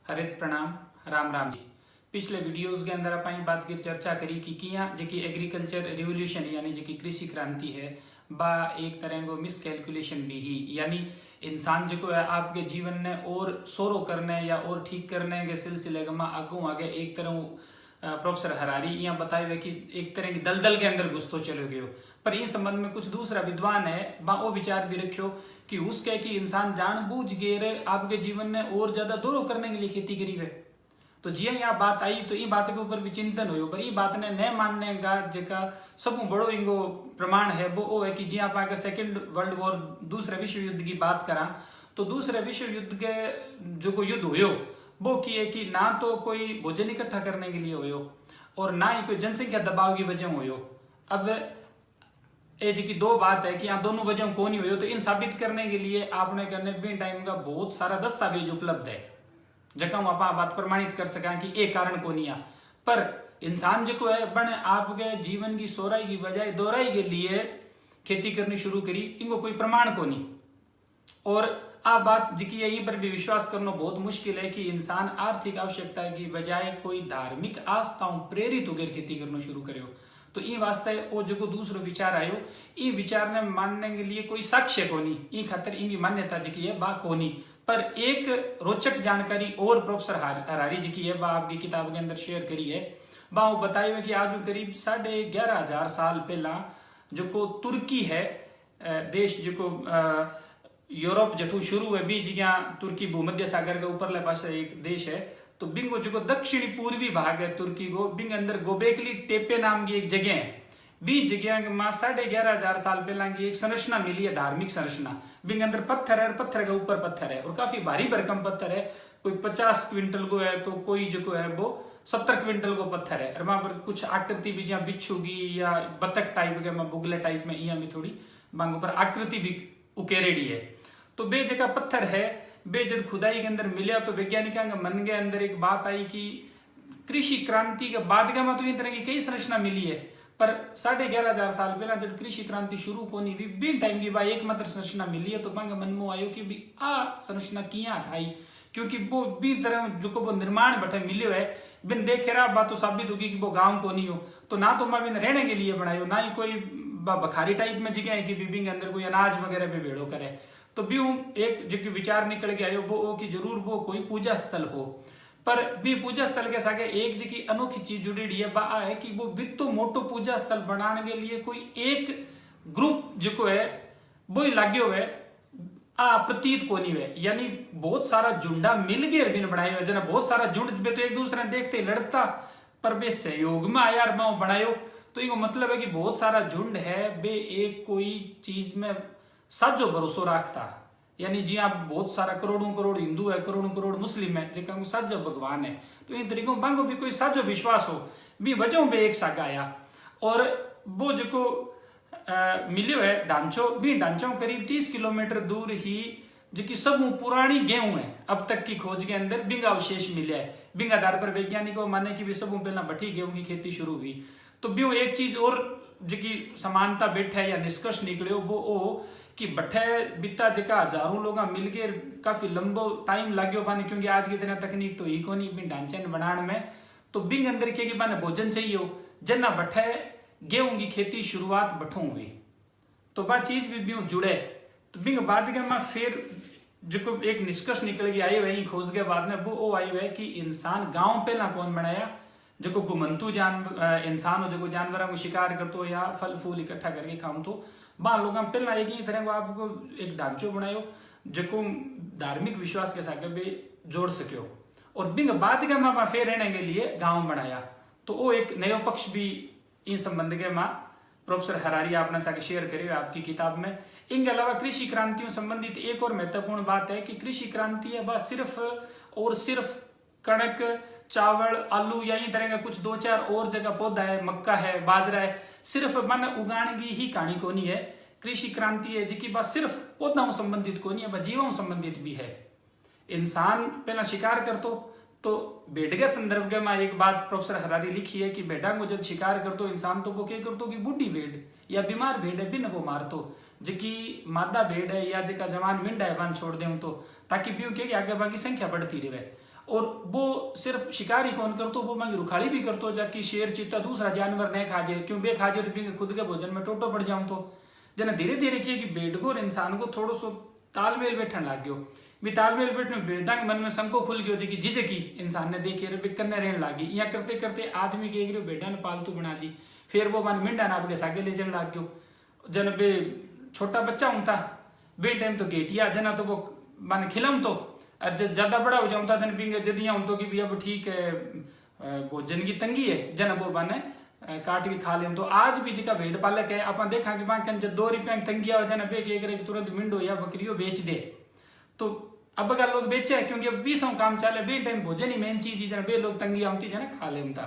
हरित प्रणाम राम राम जी। पिछले वीडियोस के अंदर अपन बात की चर्चा करी कि किया जी एग्रीकल्चर रिवोल्यूशन यानी जी कृषि क्रांति है बा एक तरह को मिस कैलकुलेशन भी ही यानी इंसान जो है आपके जीवन ने और सोरो करने या और ठीक करने के सिलसिले में आगू आगे एक तरह प्रोफेसर हरारी यहाँ बताए हुए कि एक तरह की दलदल के अंदर घुस तो चले गए हो। पर इस संबंध में कुछ दूसरा विद्वान है बा वो विचार भी रखियो कि उसके कि इंसान जानबूझ के आपके जीवन ने और ज्यादा दूर करने के लिए खेती करी है। तो जी यहाँ बात आई तो ये बात के ऊपर भी चिंतन हो पर ये बात ने न मानने का जका सब बड़ो इनको प्रमाण है वो है कि जी आप अगर सेकेंड वर्ल्ड वॉर दूसरे विश्व युद्ध की बात करा तो दूसरे विश्व युद्ध के जो युद्ध हुयो वो की है कि ना तो कोई भोजन इकट्ठा करने के लिए हुयो और ना ही कोई जनसंख्या दबाव की वजह हुयो। अब ये जी की दो बात है कि यहाँ दोनों वजह कौन ही हुयो तो इन साबित करने के लिए आपने करने बिन टाइम का बहुत सारा दस्तावेज उपलब्ध है जगह हम आप बात प्रमाणित कर सका कि एक कारण को नहीं आ पर इंसान जो है बन आपके जीवन की सोराई की बजाय दोहराई के लिए खेती करनी शुरू करी इनको कोई प्रमाण को नहीं। और आप बात जिकी यही पर भी विश्वास करना बहुत मुश्किल है कि इंसान आर्थिक आवश्यकता की बजाय कोई धार्मिक आस्थाओं प्रेरित होकर खेती करना शुरू करे। तो ये वास्ते वो जो दूसरो विचार आयो ये विचार ने मानने के लिए कोई साक्ष्य को नहीं ये खातर इनकी मान्यता जी की है बा को नहीं। पर एक रोचक जानकारी और प्रोफेसर हरारी जी की है बा आपकी किताब के अंदर शेयर करी है बा वो बताए हुए कि आज करीब 11,500 साल पहला जो को तुर्की है देश जो को यूरोप जठू शुरू है बीच यहाँ तुर्की भूमध्य सागर के ऊपर पास एक देश है तो बिंगो जो दक्षिणी पूर्वी भाग है तुर्की को बिंग अंदर गोबेकली टेपे नाम की एक जगह है बीच जगह में 11,500 साल पहला की एक संरचना मिली है धार्मिक संरचना बिंग अंदर पत्थर है और पत्थर के ऊपर पत्थर है और काफी भारी भरकम पत्थर है कोई 50 क्विंटल को है तो कोई जो है वो 70 क्विंटल को पत्थर है और वहां पर कुछ आकृति भी जहाँ बिच्छू की या बतख टाइप के बुगले टाइप में यहाँ भी थोड़ी मांगो पर आकृति भी उकेरेडी है। तो बे जगह पत्थर है बे जब खुदाई के अंदर मिला तो वैज्ञानिकों के मन के अंदर एक बात आई कि कृषि क्रांति के बाद में तो इस तरह की कई संरचना मिली है पर 11,500 साल पहला जब कृषि क्रांति शुरू होनी भी बिन टाइम की बात एकमात्र संरचना मिली है तो मांगे मन में आयो कि भी आ संरचना किया हटाई क्योंकि वो भी तरह जो को वो निर्माण बैठे मिले है बिन देखे रहा बात तो साबित होगी कि वो गांव को नहीं हो तो ना तो मैं रहने के लिए बनायो ना ही कोई बखारी टाइप में जगह है कि बीबी के अंदर कोई अनाज वगैरह पे भेड़ो करे तो भी एक जो विचार निकल के आयो वो कि जरूर वो कोई पूजा स्थल हो पर भी पूजा स्थल के साथ एक जी अनोखी चीज जुड़ी है बा है कि वो वित्तो मोटो पूजा स्थल बनाने के लिए कोई एक ग्रुप जो है वो ही लाग्यो है प्रतीत को नहीं है यानी बहुत सारा झुंडा मिल गए बिन बनाए हुए जना बहुत सारा झुंड बे तो एक दूसरे देखते लड़ता पर बे सहयोग में आया बनायो तो इनको मतलब है कि बहुत सारा झुंड है बे एक कोई चीज में साजो भरोसो रखता यानी जी आप बहुत सारा करोड़ों करोड़ हिंदू है करोड़ों करोड़ मुस्लिम है जिनका साजो भगवान है तो इन तरीकों बांगो भी कोई साजो विश्वास हो भी वजहों में एक साग आया और वो जो मिलियो है ढांचो भी ढांचों करीब 30 किलोमीटर दूर ही जो कि सब पुरानी गेहूं है अब तक की खोज के अंदर बिंगा अवशेष मिले है बिंग आधार पर वैज्ञानिकों माने कि भी सब पहला भट्टी गेहूं की खेती शुरू हुई तो भी एक चीज और जो की समानता बैठा है या निष्कर्ष निकले वो कि बठे बिता जगह हजारों लोग मिल के काफी लंबो टाइम लाग्यो पाने क्योंकि आज की तरह तकनीक तो ही को नहीं ढांचे बनाने में तो बिंग अंदर के बाने भोजन चाहिए हो जना बठे गेहूं की खेती शुरुआत बठो हुई तो बा चीज भी ब्यू जुड़े तो बिंग बाद में फिर जो एक निष्कर्ष निकल के आई वही खोज के बाद में वो आई हुआ कि इंसान गांव पहला कौन बनाया जो घुमंतु इंसान हो जो जानवरों को शिकार करतो या फल फूल इकट्ठा करके खाऊं तो बा लोग पहला एक ही तरह को आपको एक ढांचो बनायो जो धार्मिक विश्वास के साथ भी जोड़ सको और बिंग बाद के माँ फिर रहने के लिए गांव बनाया तो वो एक नयो पक्ष भी इस संबंध के माँ प्रोफेसर हरारी आपने साथ शेयर करी आपकी किताब में। इनके अलावा कृषि क्रांतियों संबंधित एक और महत्वपूर्ण बात है कि कृषि क्रांति है बस सिर्फ और सिर्फ कणक चावल आलू या इन तरह का कुछ 2-4 और जगह पौधा है मक्का है बाजरा है सिर्फ मन उगाने की ही कहानी को नहीं है। कृषि क्रांति है जिसकी बात सिर्फ पौधाओं संबंधित को नहीं है जीवों संबंधित भी है। इंसान पहला शिकार करतो तो भेड़ के संदर्भ में एक बात प्रोफेसर हरारी लिखी है कि भेड़ा को जब शिकार करतो इंसान तो वो क्या करतो कि बूढ़ी भेड़ या बीमार भेड़ है बिन वो मारतो जिकी मादा भेड़ है या जिका जवान मिंड है वन छोड़ दे तो ताकि भी आगे बाकी संख्या बढ़ती रहे और वो सिर्फ शिकार ही कौन करतो, वो मांगी रुखाड़ी भी करतो, जाकि शेर चीता दूसरा जानवर नहीं खा जाए, क्यों बे खा जाए तो भी खुद के भोजन में टोटो पड़ जाऊं। तो जना धीरे धीरे किया कि भेड़ को और इंसान को थोड़ा सो तालमेल बैठन लग गयो। भी तालमेल बैठने भेड़ता के मन में संको खुल गयो थी कि झिझक की इंसान ने देखे रे कन्ने रहने लगी। यहाँ करते करते आदमी के एक भेड़ा ने पालतू बना दी, फिर वो मन मिंडा नाप के सागे ले जाने लग गयो। जन बे छोटा बच्चा हूं था बे टाइम तो गेटिया जना तो वो मन खिलम तो, और जब ज्यादा बड़ा हो जाऊं था जन बिंगे जदिया हूं तो कि भी अब ठीक है भोजन की तंगी है, जन वो बने काट के खा ले। तो आज भी जिका भेड़ पालक है अपन देखा कि बांकन जब 2 रुपया की तंगी हो जाए बे के तुरंत मिंडो या बकरियो बेच दे। तो अब का लोग बेचे है क्योंकि अब 20 काम चले, बे टाइम भोजन ही मेन चीज है, बे लोग तंगी आती है खा ले था।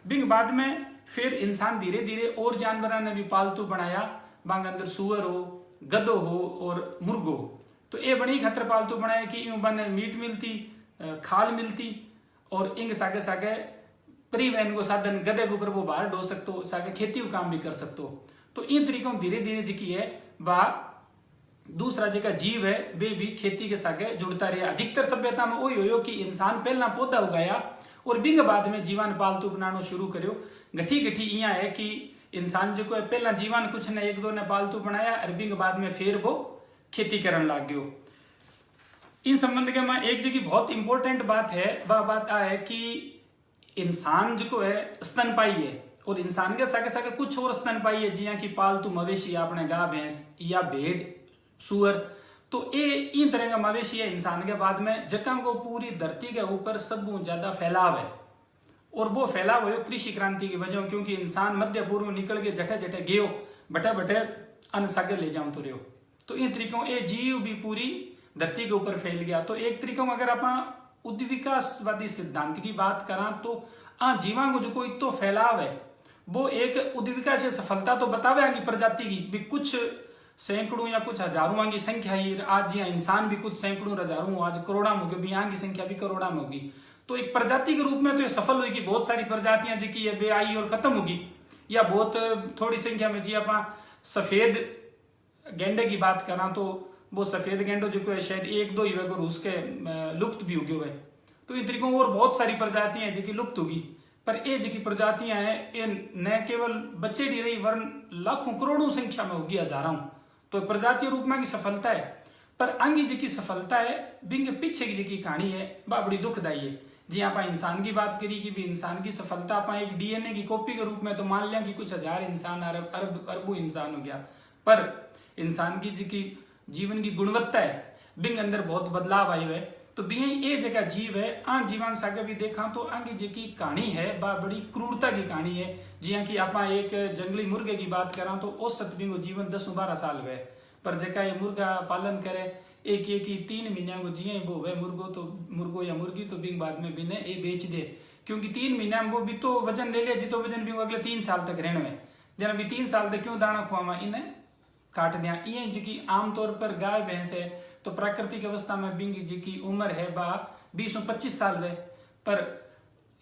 बिंग बाद में फिर इंसान धीरे धीरे और जानवर ने भी पालतू बनाया, बांग अंदर सुअर हो, गधो हो और मुर्गो। तो ये बड़ी खतर पालतू बनाया कि यूं बने मीट मिलती, खाल मिलती, और इंग सागे सागे परिवहन को साधन गधे के ऊपर वो बाहर डो सकते, सागे खेती का काम भी कर सकते। तो इन तरीकों धीरे धीरे जी है बा दूसरा जगह जीव है वे भी खेती के सागे जुड़ता रहे। अधिकतर सभ्यता में वही हो कि इंसान पहला पौधा उगाया और बिंग बाद में जीवन पालतू बनाना शुरू करो। गठी गठी यहाँ है कि इंसान जो है पहला जीवन कुछ ने एक दो ने पालतू बनाया और बिंग बाद में फिर वो खेती करने लग गयो। इन संबंध के में एक जगह बहुत इंपॉर्टेंट बात है, वह बात आ है कि इंसान जो है स्तनपाई है, और इंसान के सागे सागे कुछ और स्तनपाई है जिया की पालतू मवेशी अपने गाय भैंस या भेड़ सुअर। तो ये इन तरह का मवेशी है इंसान के बाद में जका को पूरी धरती के ऊपर सब ज्यादा फैलाव है, और वो फैलाव है कृषि क्रांति की वजह, क्योंकि इंसान मध्य पूर्व निकल के जटे जटे गयो बटे बटे अन्न सागे ले जाऊं तो रहो। तो इन तरीकों ये जीव भी पूरी धरती के ऊपर फैल गया। तो एक तरीकों अगर आप उद्विकासवादी सिद्धांत की बात करा तो जीवा को जो कोई तो फैलाव है वो एक उद्विका से सफलता तो बतावे आगे प्रजाति की भी कुछ सैकड़ों या कुछ हजारों की संख्या ही आज यहाँ इंसान भी कुछ सैकड़ों हजारों आज करोड़ा में होगी, यहाँ की संख्या भी करोड़ा में होगी। तो एक प्रजाति के रूप में तो ये सफल हुई कि बहुत सारी प्रजातियां जी की बे आई और खत्म होगी, या बहुत थोड़ी संख्या में जी आप सफेद गेंडे की बात करा तो वो सफेद गेंडो जो है शायद 1-2 ही को रूस के लुप्त भी हो गए हुए। तो इन तरीकों और बहुत सारी प्रजातियां हैं जो लुप्त होगी, पर ये जो प्रजातियां हैं ये न केवल बच्चे डी रही वर्ण लाखों करोड़ों संख्या में होगी, हजारों। तो प्रजातीय रूप में की सफलता है, पर अंगी जी की सफलता है बिंग पीछे की जी कहानी है बा बड़ी दुखदायी है। जी आप इंसान की बात करी कि भी इंसान की सफलता आप एक डीएनए की कॉपी के रूप में तो मान लिया कि कुछ हजार इंसान अरबों इंसान हो गया, पर इंसान की जी की जीवन की गुणवत्ता है बिंग अंदर बहुत बदलाव आई है। तो बिंग ये जगह जीव है जीवांग सागर भी देखा तो आगे जी की कहानी है बा बड़ी क्रूरता की कहानी है। जिया कि आप एक जंगली मुर्गे की बात करा तो औसत बिंगो जीवन 10-12 साल हुए, पर जका ये मुर्गा पालन करे एक 3 महीना को जिये वो हुए मुर्गो या मुर्गी तो बिंग बाद में बिने ये बेच दे, क्योंकि 3 महीना में वो भी तो वजन ले लिया जी, तो वजन भी अगले 3 साल तक रहने में जना भी 3 साल तक क्यों दाना खुआवा इन्हें काट दिया। ये जी की आमतौर पर गाय भैंस है तो प्राकृतिक अवस्था में बिंग जी की उम्र है बा 20-25 साल है, पर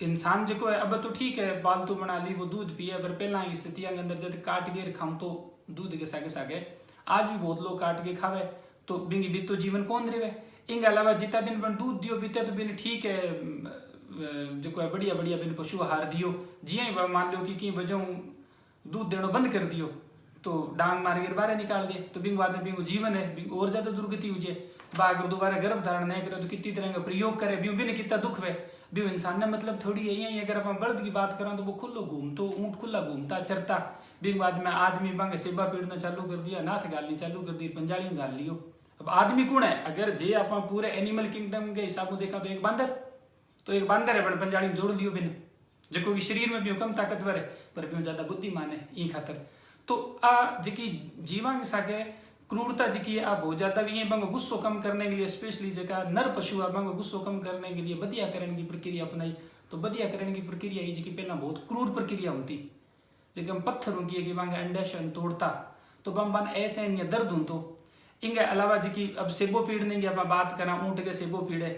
इंसान जो है अब तो ठीक है पालतू बना ली वो दूध पिए, पर पहला स्थिति के अंदर जब काट के खाऊं तो दूध के सागे सागे आज भी बहुत लोग काट के खावे, तो बिंग भी तो जीवन कौन रहे। इनके अलावा जितना दिन बन दूध दियो बीते तो बिन ठीक है जो है बढ़िया बढ़िया बिन पशु आहार दियो, जिया मान लो कि वजह दूध देना बंद कर दियो तो डांग मार के बाहर निकाल दे, तो बिंग बाद में बिंग जीवन है बिंग और ज्यादा दुर्गति हो जाए। अगर दोबारा गर्भ धारण नहीं करे तो कितनी तरह का प्रयोग करे बिंग भी कितना दुख है भी इंसान ने मतलब थोड़ी है। यही अगर आप बल्द की बात करें तो वो खुल्लो घूमतो ऊँट खुला घूमता चरता, बिंग बाद में आदमी बांग सेवा पीड़ना चालू कर दिया, नाथ गालनी चालू कर दी, पंजाली में गाल लियो। अब आदमी कौन है अगर जे आप पूरे एनिमल किंगडम के हिसाब से देखा तो एक बांदर है बड़े पंजाली में जोड़ दियो बिन जो कि शरीर में भी कम ताकतवर है पर भी ज्यादा बुद्धिमान है ई खातर। तो जी जीवा के सागे क्रूरता जी बहुत ज्यादा भी बंग गुस्सो कम करने के लिए स्पेशली जगह नर पशु बंग गुस्सो कम करने के लिए बदियाकरण की प्रक्रिया अपनाई। तो बदियाकरण की प्रक्रिया ही जी पहला बहुत क्रूर प्रक्रिया होती जगह पत्थर होंगी कि बंग अंडा तोड़ता तो बम बन ऐसे दर्द हूं। तो इनके अलावा जी अब सेबो पीड़ने की अब बात करा ऊँट के सेबो पीड़े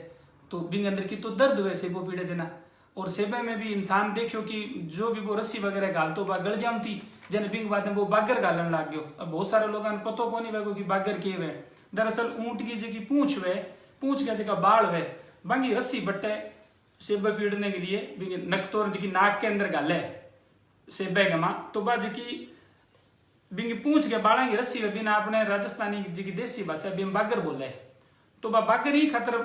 तो बिंग अंदर की तो दर्द हुए सेबो पीड़े जना, और सेबे में भी इंसान देखो कि जो भी वो रस्सी वगैरह गालतो बा गल जामती जन बिंग बाद में वो बागर गालन लग गयो। अब बहुत सारे लोगों ने पतो को नहीं कि बागर के वे दरअसल ऊँट की जो पूंछ वे पूंछ के जगह बाल वे बांगी रस्सी बट्टे सेबे पीड़ने के लिए बिंगी नकतोर जी नाक के अंदर गाले सेबे गमा तो बा जी बिंगी पूछ के बाड़ा की रस्सी वे बिना अपने राजस्थानी जी देसी भाषा बिम बागर बोले तो बा बागर ही खतर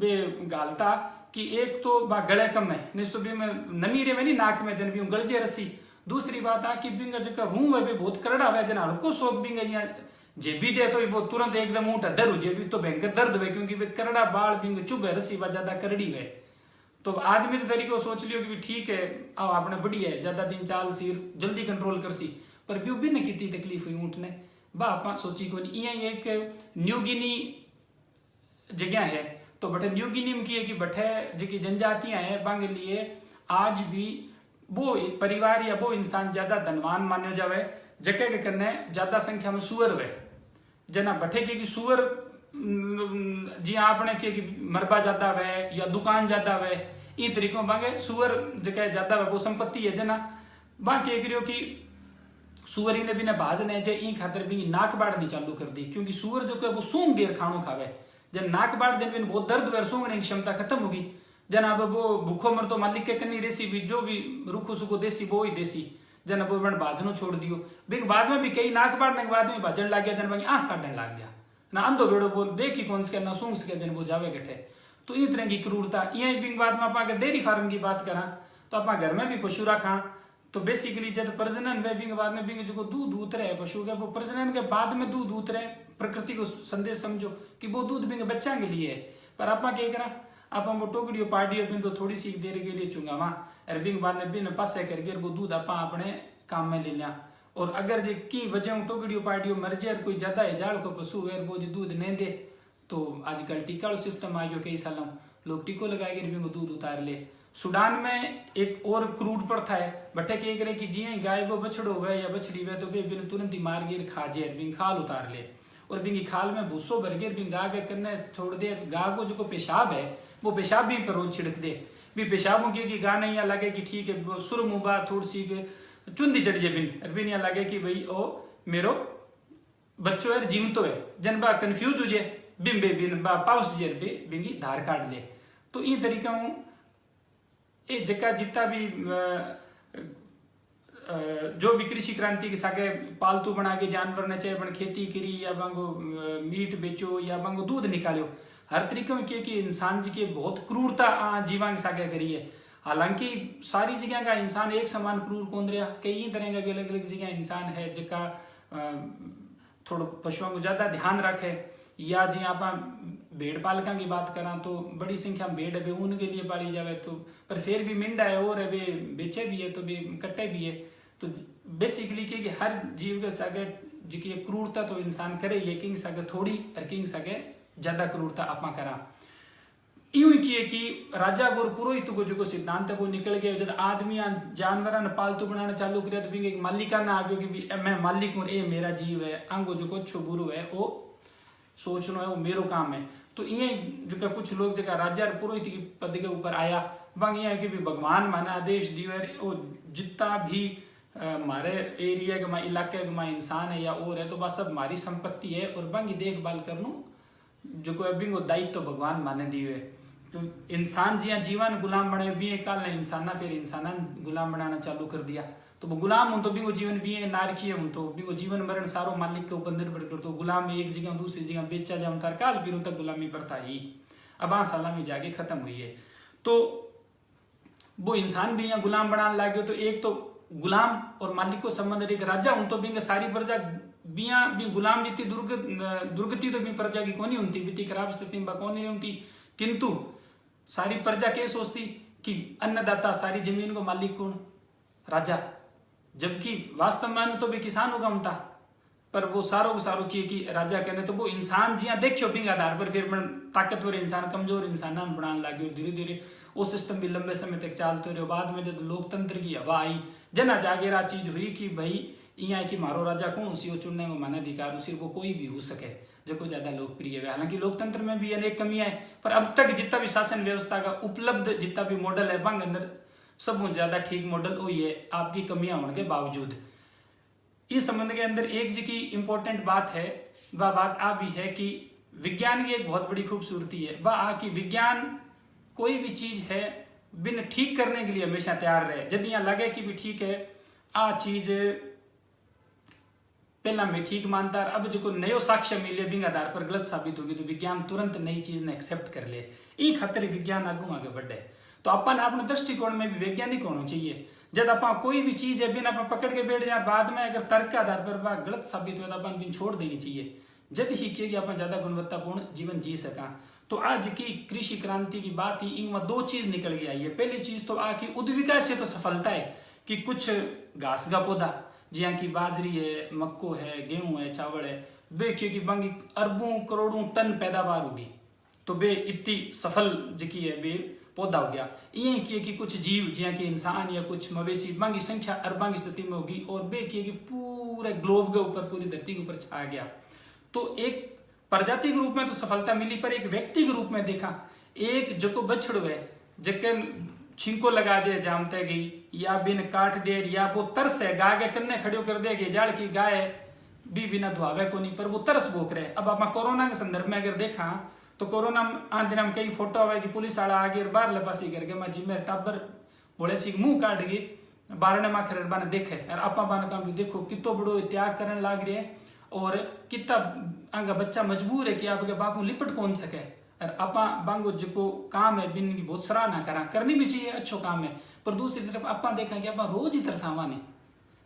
बे गालता कि एक तो बा गले कम है नहीं तो भी में नमी रे में नहीं नाक में जन भी गलजे रस्सी। दूसरी बात आ कि बिंगा जो रूम है भी बहुत करड़ा है जन हल्को शौक बिंगा यहाँ जेबी दे तो वो तुरंत एकदम ऊँट दर जेबी तो भयंकर दर्द हुए क्योंकि वे करड़ा बाल बिंग चुभ है रस्सी बा ज्यादा करड़ी है। तो आदमी तो तरीको सोच लियो कि ठीक है आओ आपने बढ़िया है ज्यादा दिन चाल सी जल्दी कंट्रोल कर सी पर भी भी ने कितनी तकलीफ हुई ऊँट ने बा आप सोची को नहीं एक न्यू गिनी जगह है तो बटे न्यू गिनी में की है कि बटे जी जनजातियां हैं बांगे लिए आज भी वो परिवार या वो इंसान ज्यादा धनवान माने जावे जगह के करने ज्यादा संख्या में सुअर वे जना बटे के सुअर जी आपने के कि मरबा ज्यादा वे या दुकान ज्यादा वे इन तरीकों बांगे सुअर जगह ज्यादा वे वो संपत्ति है जना बाकी करियो कि सुअरी ने भी ने बाज ने जे ई खातर भी नाक बाड़नी चालू कर दी क्योंकि सुअर जो है वो सूंघ गेर खाणो खावे जब नाक बाड़ देने में बहुत दर्द वे सूंघने की क्षमता खत्म होगी जन अब वो भूखो मर तो मालिक के कन्नी देसी भी जो भी रुखो सुखो देसी वो ही देसी जन अब बन बाजनो छोड़ दियो बिग बाद में भी कई नाक बाड़ने के बाद में बाजन लग गया जन भाई आंख काटने लग गया ना अंधो बेड़ो बोल देखी कौन से ना सूंघ सके जन वो जावे गठे तो इस तरह की क्रूरता ये बिग बाद में आप डेयरी फार्म की बात करा तो आप घर में भी पशु रखा तो बेसिकली जब प्रजनन वे बिंग बाद में बिंग जो दूध उतरे है पशु के वो प्रजनन के बाद में दूध उतरे प्रकृति को संदेश समझो कि वो दूध बिंग बच्चा के लिए है पर आप क्या करा आप वो टोकड़ियों पार्टियों बिन तो थोड़ी सी देर के लिए चुंगा वहां अरे बिंग बाद में बिन पासे करके वो दूध आप अपने काम में ले लिया और अगर जो की वजह टोकड़ियों पार्टियों मर जाए कोई ज्यादा हजार को पशु है वो जो दूध नहीं दे तो आजकल टीका सिस्टम आ गया कई सालों लोग टीको लगाएंगे बिंग दूध उतार ले। सूडान में एक और क्रूड प्रथा है बटे के करे कि जी गाय वो बछड़ो हुए या बछड़ी हुए तो बे बिन तुरंत ही मार गिर खा जे बिंग खाल उतार ले और बिंगी खाल में भूसो भर गिर बिंग गा के करने छोड़ दे गा को जो पेशाब है वो पेशाब भी पर रोज छिड़क दे भी पेशाब मुझे कि गा नहीं लगे कि ठीक है सुर मुबा थोड़ी सी चुंदी चढ़ जाए बिन यहाँ लगे कि भाई ओ मेरो बच्चों है जीवतो है जन बा कंफ्यूज हो जाए बिन बे बिन बा पाउस जे बिंगी धार काट ले तो इन तरीका हूँ ये जगह जितना भी जो भी कृषि क्रांति के सागे पालतू बना के जानवर ने चाहे बन खेती करी या बांगो मीट बेचो या बांगो दूध निकालो हर तरीके में कि इंसान जी के बहुत क्रूरता जीवन सागे करी है। हालांकि सारी जगह का इंसान एक समान क्रूर कौन रहा कई तरह का भी अलग अलग जगह इंसान है जिसका थोड़ा पशुओं को ज्यादा ध्यान रखे या जी आप भेड़ पालका की बात करा तो बड़ी संख्या में भेड़ है ऊन के लिए पाली जावे तो पर फिर भी मिंडा है और है बेचे भी है तो भी कट्टे भी है तो बेसिकली कि हर जीव के सागे जी क्रूरता तो इंसान करे ये किंग सागे थोड़ी और किंग सागे ज्यादा क्रूरता आपा करा यूं किए कि राजा गुरु पुरोहित को जो सिद्धांत है वो निकल गया जब आदमी जानवर ने पालतू बनाना चालू किया तो भी एक मालिका ना आ गया कि मैं मालिक हूँ ये मेरा जीव है अंगो जो अच्छो गुरु है वो सोचना है वो मेरो काम है तो ये जो कुछ लोग जगह राजा और पुरोहित की पद के ऊपर आया बंग ये है कि भगवान माना आदेश दिए वो जितना भी हमारे एरिया के माँ इलाके के माँ इंसान है या और है तो बस सब हमारी संपत्ति है और बंगी देखभाल करनू जो कोई अभी दायित्व तो भगवान माने दिए तो इंसान जिया जीवन गुलाम बने भी काल ने इंसान फिर इंसान गुलाम बनाना चालू कर दिया तो वो गुलाम हूं तो भी वो जीवन भी है नारकीय हूं तो भी वो जीवन मरण सारो मालिक के ऊपर निर्भर कर तो गुलाम एक जगह दूसरी जगह बेचा जाऊं तार काल पीरों तक गुलामी बढ़ता ही अब सलामी जाके खत्म हुई है तो वो इंसान भी यहाँ गुलाम बनाने लगे तो एक तो गुलाम और मालिक को संबंध एक राजा हूं तो भी सारी प्रजा बिया भी गुलाम जीती दुर्गति तो भी प्रजा की कौन होती बीती खराब स्थिति में कौन नहीं होती किंतु सारी प्रजा क्या सोचती कि अन्नदाता सारी जमीन को मालिक कौन राजा जबकि वास्तव में तो भी किसान होगा उनता पर वो सारो किए कि राजा कहने तो वो इंसान जिया देखो बिंग आधार पर फिर ताकतवर इंसान कमजोर इंसान बनाने लगे और धीरे धीरे वो सिस्टम भी लंबे समय तक चलते रहे बाद में जब लोकतंत्र की हवा आई जना जागेरा चीज हुई कि भाई यहाँ कि मारो राजा कौन उसी चुनने में मन अधिकार उसी को कोई भी हो सके जो कोई ज्यादा लोकप्रिय है। हालांकि लोकतंत्र में भी अनेक कमियां है पर अब तक जितना भी शासन व्यवस्था का उपलब्ध जितना भी मॉडल है बंग अंदर सब ज्यादा ठीक मॉडल वही है आपकी कमियां होने के बावजूद। इस संबंध के अंदर एक जी की इंपॉर्टेंट बात है वह बात आ भी है कि विज्ञान की एक बहुत बड़ी खूबसूरती है वह कि विज्ञान कोई भी चीज है बिन ठीक करने के लिए हमेशा तैयार रहे। यदि यहाँ लगे कि भी ठीक है आ चीज पहला मैं ठीक मानता अब जो नयो साक्ष्य मिले बिंग आधार पर गलत साबित होगी तो विज्ञान तुरंत नई चीज ने एक्सेप्ट कर ले। ई खातिर विज्ञान आगे बढ़े। तो अपन अपने दृष्टिकोण में भी वैज्ञानिक होना चाहिए। जब आप कोई भी चीज है बिन आप पकड़ के बैठ जाए बाद में अगर तर्क के आधार पर वह गलत साबित हो तो अपन बिन छोड़ देनी चाहिए जब ही कि अपन ज्यादा गुणवत्तापूर्ण जीवन जी सका। तो आज की कृषि क्रांति की बात ही इनमें दो चीज निकल के आई है। पहली चीज तो आ कि उद्विकास से तो सफलता है कि कुछ घास का पौधा जिया की बाजरी है, मक्को है, गेहूं है, चावल है, बे की बांगी अरबों करोड़ों टन पैदावार होगी तो बे इतनी सफल जिकी है बे पौधा हो गया। ये किए कि कुछ जीव जिया कि इंसान या कुछ मवेशी बांगी संख्या अरबा की स्थिति में होगी और बे किए कि पूरे ग्लोब के ऊपर पूरी धरती के ऊपर छा गया। तो एक प्रजाति के रूप में तो सफलता मिली पर एक व्यक्ति के रूप में देखा एक जो बछड़ो है जके छिंको लगा दे जामते गई या बिन काट दे या वो तरस है गाय के कन्ने खड़ियो कर दे जाड़ की गाय भी बिना धुआवे को नहीं पर वो तरस भोग रहे। अब आप कोरोना के संदर्भ में अगर देखा तो कोरोना दिन में कई फोटो आवे कि पुलिस वाला आगे बार लपासी करके मैं जिम्मे टाबर बोले सी मुंह काट गई बारने माखर बाने देखे और आपा बाने काम भी देखो कितो बड़ो त्याग करने लाग रहे और कितना आगे बच्चा मजबूर है कि आपके बापू लिपट कौन सके। और आपा बांगो जो काम है बिन की बहुत सराहना करा करनी भी चाहिए अच्छो काम है पर दूसरी तरफ आपा देखा कि आपा रोज ही तरसावा नहीं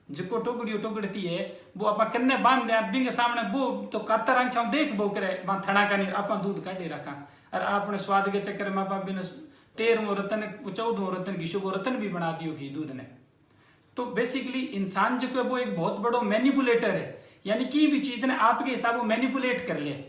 जो टोकड़ी है वो आपा कन्ने बांध दे बिंग सामने वो तो कातर आंखा देख बो करे थड़ा का नहीं आपा दूध काटे रखा और आपने स्वाद के चक्कर में आपा बिन 13वां रतन 14वां रतन घिसो रतन भी बना दियो घी दूध ने। तो बेसिकली इंसान जो है वो एक बहुत बड़ो मैनिपुलेटर है यानी कि भी चीज ने आपके हिसाब वो मैनिपुलेट कर ले।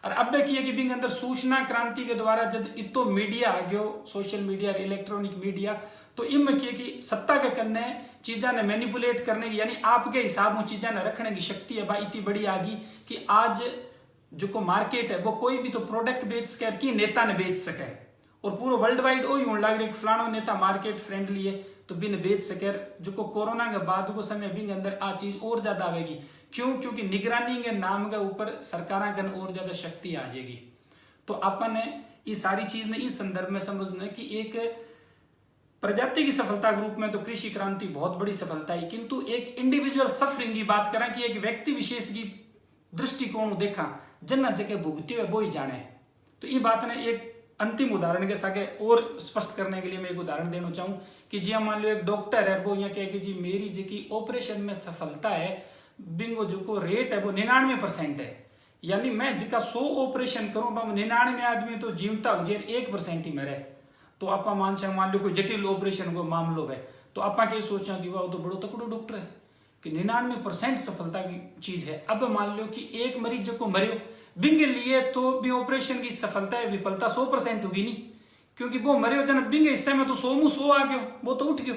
और अब किया कि बिंग अंदर सूचना क्रांति के द्वारा जब इतो मीडिया आ गयो सोशल मीडिया इलेक्ट्रॉनिक मीडिया तो इम किया कि सत्ता के करने चीजा ने मैनिपुलेट करने की यानी आपके हिसाब में चीजा ने रखने की शक्ति है भाई इतनी बड़ी आ गई कि आज जो को मार्केट है वो कोई भी तो प्रोडक्ट बेच सके कि नेता ने बेच सके और पूरा वर्ल्ड वाइड वही होने लग रहा फलाना नेता मार्केट फ्रेंडली है तो बिन बेच सके। जो को कोरोना के बाद को समय बिंग अंदर आ चीज और ज्यादा आवेगी क्योंकि निगरानी के नाम के ऊपर सरकार का और ज्यादा शक्ति आ जाएगी। तो अपन ने ये सारी चीज ने इस संदर्भ में समझना कि एक प्रजाति की सफलता के रूप में तो कृषि क्रांति बहुत बड़ी सफलता है किंतु एक इंडिविजुअल सफरिंग की बात करें कि एक व्यक्ति विशेष की दृष्टिकोण देखा जन्ना जगह भुगती हुए वो ही जाने। तो ये बात ने एक अंतिम उदाहरण के साथ और स्पष्ट करने के लिए मैं एक उदाहरण देना चाहूं कि जी मान लो एक डॉक्टर है वो यहाँ कहे कि जी मेरी जी ऑपरेशन में सफलता है बिंगो जो को रेट है वो 99% है यानी मैं जिका 100 ऑपरेशन करूं 99 आदमी तो जीवता हो जाए 1% ही मरे। तो आप मान लो कोई जटिल ऑपरेशन को मामलो है तो आप सोचा कि वाह तो बड़ो तकड़ो डॉक्टर है कि 99% सफलता की चीज है। अब मान लो कि एक मरीज जो को मरियो बिंग लिए तो भी ऑपरेशन की सफलता है विफलता 100% होगी नहीं क्योंकि वो मरियो जन बिंग हिस्से में तो 100 आ गयो वो तो उठ गयो।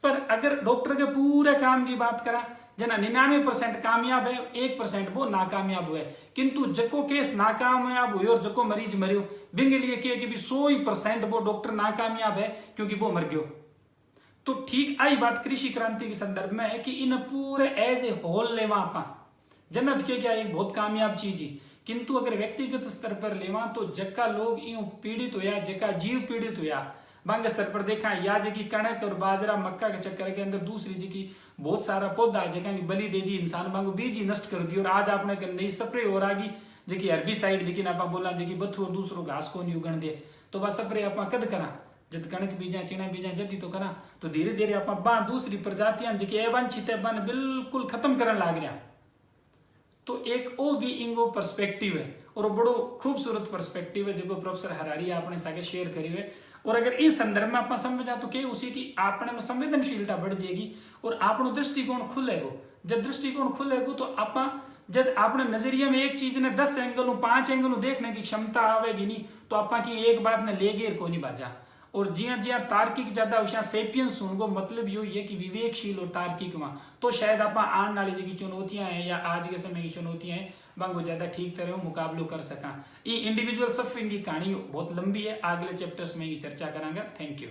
पर अगर डॉक्टर के पूरे काम की बात करा जना 99% कामयाब है 1% वो नाकामयाब हुए किंतु जको केस नाकामयाब हुए और जको मरीज मरियो बिंग लिए कि भी 100% वो डॉक्टर नाकामयाब है क्योंकि वो मर गयो। तो ठीक आई बात कृषि क्रांति के संदर्भ में है कि इन पूरे एज ए होल लेवा आपा जन्नत के क्या एक बहुत कामयाब चीज है किंतु अगर व्यक्तिगत स्तर पर लेवा तो जक्का लोग यूं पीड़ित होया जक्का जीव पीड़ित होया बांग स्तर पर देखा या जी कणक और बाजरा मक्का के चक्कर के अंदर दूसरी जी बहुत सारा पौधा जगह की बलि दे दी इंसान बांगो बीज ही नष्ट कर दी और आज आपने नई स्प्रे हो रहा जी हर्बिसाइड जी आप बोला जी बथू और दूसरो घास को नहीं उगण दे तो वह स्प्रे आप कद करा जब कणक बीजा चिना बीजा जदी तो करा तो धीरे धीरे आप दूसरी प्रजातियां जी अवांछित है बन बिल्कुल खत्म करने लाग रहा। तो एक ओ भी इंगो पर्सपेक्टिव है और बड़ो खूबसूरत पर्सपेक्टिव है जो प्रोफेसर हरारी आपने सागे शेयर करी हुए। और अगर इस संदर्भ में आप समझा तो क्या उसी की आपने में संवेदनशीलता बढ़ जाएगी और आपनो दृष्टिकोण खुलेगो। जब दृष्टिकोण खुलेगो तो आप जब आपने नजरिए में एक चीज ने 10 एंगलों 5 एंगलों देखने की क्षमता आवेगी नहीं तो आपा की एक बात ने ले गेर को नहीं बाजा। और जिया जिया तार्किक ज्यादा विषय सेपियंस उनको मतलब यो है कि विवेकशील और तार्किक वहां तो शायद आप आने वाली जी चुनौतियां हैं या आज के समय की चुनौतियां हैं बांगो ज्यादा ठीक तरह मुकाबलो कर सका। ये इंडिविजुअल सफरिंग की कहानी बहुत लंबी है अगले चैप्टर्स में ही चर्चा करांगा। Thank you.